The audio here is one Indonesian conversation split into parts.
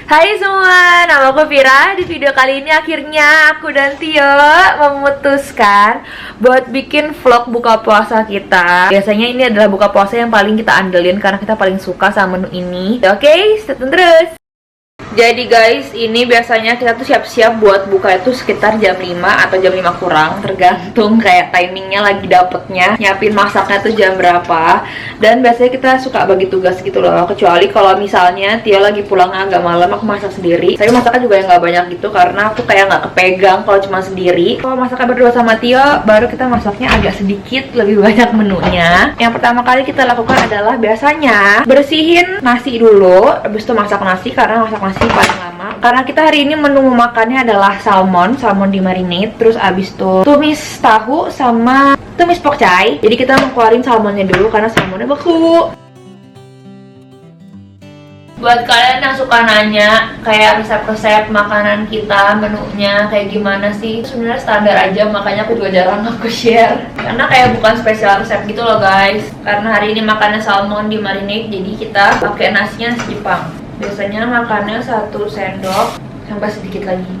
Hai semua, nama aku Vira. Di video kali ini akhirnya aku dan Tio memutuskan buat bikin vlog buka puasa kita. Biasanya ini adalah buka puasa yang paling kita andelin karena kita paling suka sama menu ini. Oke, stay tune terus. Jadi guys, ini biasanya kita tuh siap-siap buat buka itu sekitar jam 5 atau jam 5 kurang, tergantung kayak timingnya lagi dapetnya, nyiapin masaknya tuh jam berapa. Dan biasanya kita suka bagi tugas gitu loh, kecuali kalau misalnya Tio lagi pulang agak malam, aku masak sendiri. Tapi masaknya juga yang nggak banyak gitu, karena aku kayak nggak kepegang kalau cuma sendiri. Kalau masaknya berdua sama Tio, baru kita masaknya agak sedikit lebih banyak menunya. Yang pertama kali kita lakukan adalah biasanya bersihin nasi dulu, habis itu masak nasi, karena masak nasi paling lama. Karena kita hari ini menu memakannya adalah salmon dimarinate, terus abis itu tumis tahu sama tumis pokcai. Jadi kita mau keluarin salmonnya dulu karena salmonnya beku. Buat kalian yang suka nanya kayak resep-resep makanan kita, menunya kayak gimana sih, sebenarnya standar aja, makanya aku juga jarang aku share karena kayak bukan spesial resep gitu loh guys. Karena hari ini makannya salmon dimarinate, jadi kita pakai nasinya nasi Jepang. Biasanya makannya 1 sendok sampai sedikit lagi.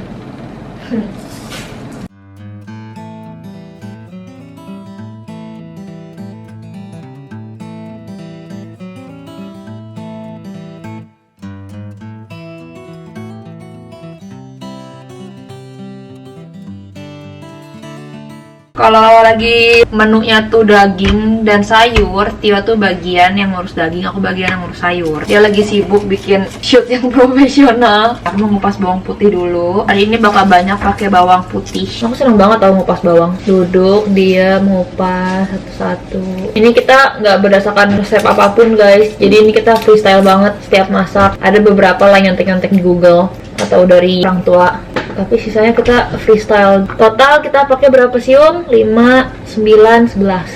Kalau lagi menunya tuh daging dan sayur, Tio tuh bagian yang ngurus daging, aku bagian yang ngurus sayur. Dia lagi sibuk bikin shoot yang profesional. Aku mau ngupas bawang putih dulu. Hari ini bakal banyak pakai bawang putih. Aku seneng banget tau ngupas bawang. Duduk dia ngupas satu-satu. Ini kita nggak berdasarkan resep apapun guys. Jadi ini kita freestyle banget setiap masak. Ada beberapa lah nyontek-nyontek di Google atau dari orang tua. Tapi sisanya kita freestyle. Total kita pakai berapa siung? 5, 9, 11.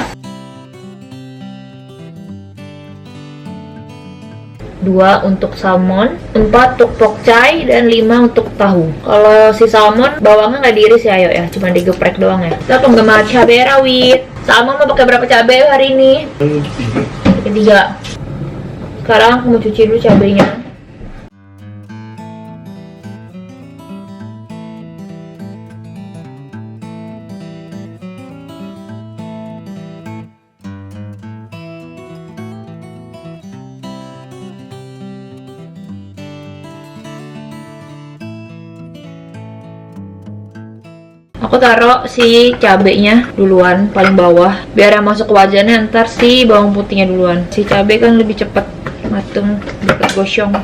2 untuk salmon, 4 untuk pokcai, dan 5 untuk tahu. Kalau si salmon bawangnya nggak diiris ya, ayo ya, cuma digeprek doang ya. Kita penggemar cabai rawit. Salmon mau pakai berapa cabai hari ini? 3. Sekarang aku mau cuci dulu cabainya. Aku taruh si cabenya duluan paling bawah biar yang masuk ke wajahnya, ntar si bawang putihnya duluan. Si cabai kan lebih cepet mateng, cepet gosyong.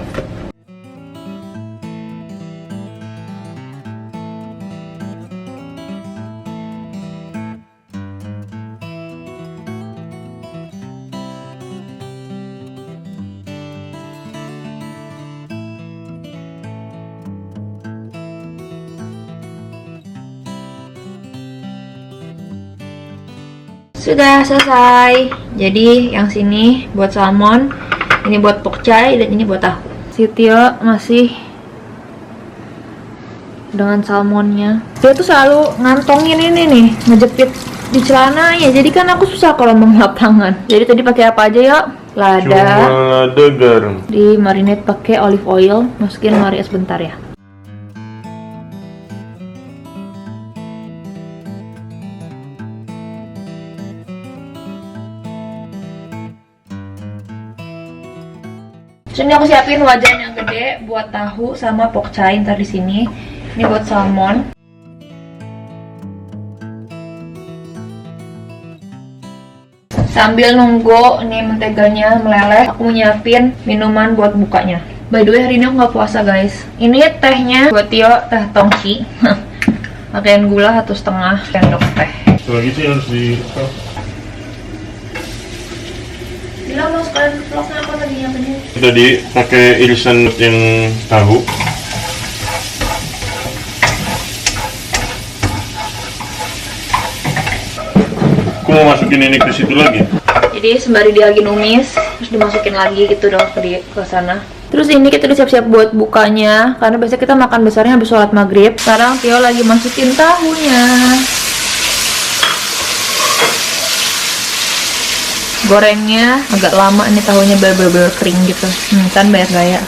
Sudah selesai. Jadi yang sini buat salmon, ini buat pokcai, dan ini buat tahu. Si Tio masih dengan salmonnya. Dia tuh selalu ngantongin ini nih, ngejepit di celananya. Jadi kan aku susah kalau mengelap tangan. Jadi tadi pakai apa aja yuk? Lada. Cuma lada garam. Di marinate pakai olive oil. Masukin mari sebentar ya. Terus ini aku siapin wajan yang gede buat tahu sama pokcai ntar di sini. Ini buat salmon. Sambil nunggu nih menteganya meleleh, aku mau nyiapin minuman buat bukanya. By the way, hari ini aku nggak puasa guys. Ini tehnya buat Tio, teh tongki. Pakaiin gula 1,5 sendok teh. Setelah gitu harus di Bilang mau sekalian vlognya apa tadi nyiapinnya? tadi pakai irisan yang tahu. Aku mau masukin ini ke situ lagi. Jadi sembari dia lagi numis, terus dimasukin lagi gitu dong ke sana. Terus ini kita udah siap-siap buat bukanya, karena biasanya kita makan besarnya habis sholat maghrib. Sekarang Tio lagi masukin tahunya. Gorengnya agak lama, ini tahunya bener-bener kering gitu. Kan banyak gaya.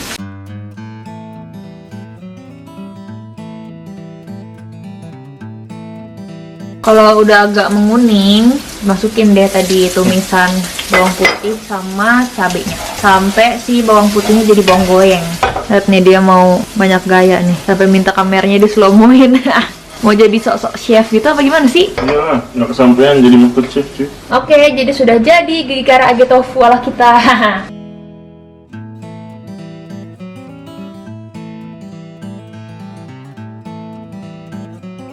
Kalau udah agak menguning, masukin deh tadi tumisan bawang putih sama cabenya. Sampai si bawang putihnya jadi bawang goreng. Lihat nih, dia mau banyak gaya nih. Sampai minta kameranya di slow-moin. Mau jadi sok-sok chef gitu apa gimana sih? Iya, nggak kesampean jadi master chef cuy. Oke, jadi sudah jadi Gigara Age Tofu ala kita.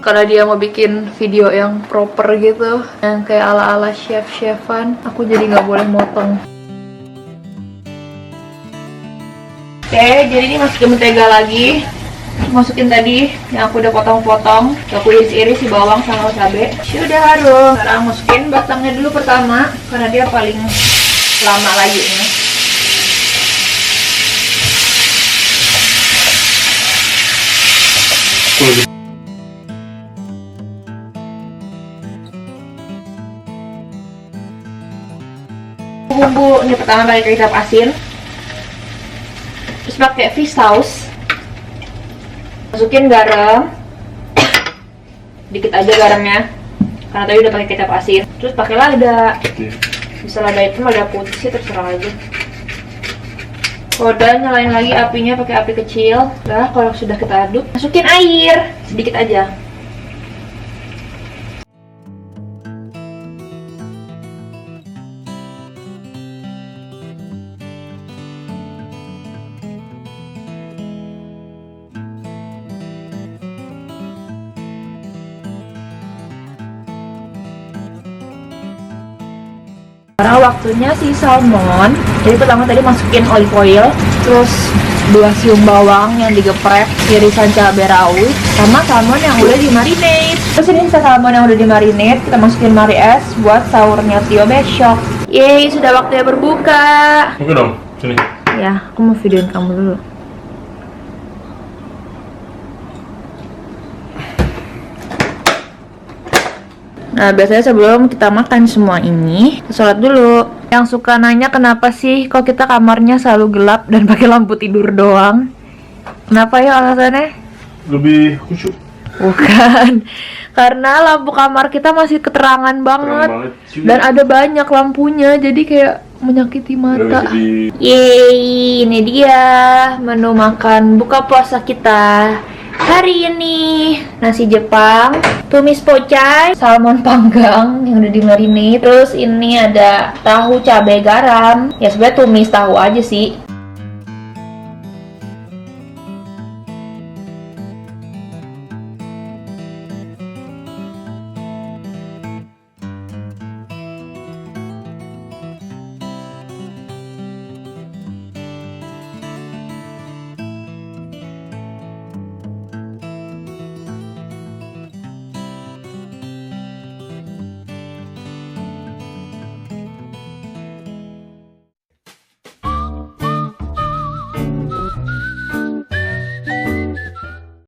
Karena dia mau bikin video yang proper gitu, yang kayak ala-ala chef-chefan, aku jadi nggak boleh motong. Oke, jadi ini masukin mentega lagi. Masukin tadi yang aku udah potong-potong, aku iris-iris si bawang sama cabai. Sudah harum. Sekarang masukin batangnya dulu pertama, karena dia paling lama layunya. Bumbu ini pertama pakai kecap asin, terus pakai fish sauce, masukin garam, dikit aja garamnya, karena tadi udah pakai kecap asin. Terus pakai lada, bisa lada itu lada putih sih, terserah aja. Udah, nyalain lagi apinya pakai api kecil. Nah, kalau sudah kita aduk, masukin air sedikit aja. Sekarang waktunya si salmon. Jadi pertama tadi masukin olive oil, terus 2 siung bawang yang digeprek, irisan cabai rawit, sama salmon yang udah dimarinate. Terus ini sisa salmon yang udah dimarinate, kita masukin mari es buat sahurnya Tio besok. Yeay, sudah waktunya berbuka. Oke dong, sini. Ya, aku mau videoin kamu dulu. Nah, biasanya sebelum kita makan semua ini, kita sholat dulu. Yang suka nanya kenapa sih kok kita kamarnya selalu gelap dan pakai lampu tidur doang? Kenapa ya alasannya? Lebih khusyuk. Bukan. Karena lampu kamar kita masih keterangan banget. Dan ada banyak lampunya, jadi kayak menyakiti mata. Yeay, ini dia menu makan buka puasa kita hari ini. Nasi Jepang, tumis pocai, salmon panggang yang udah dimarinate. Terus ini ada tahu cabai garam. Ya sebenarnya tumis tahu aja sih.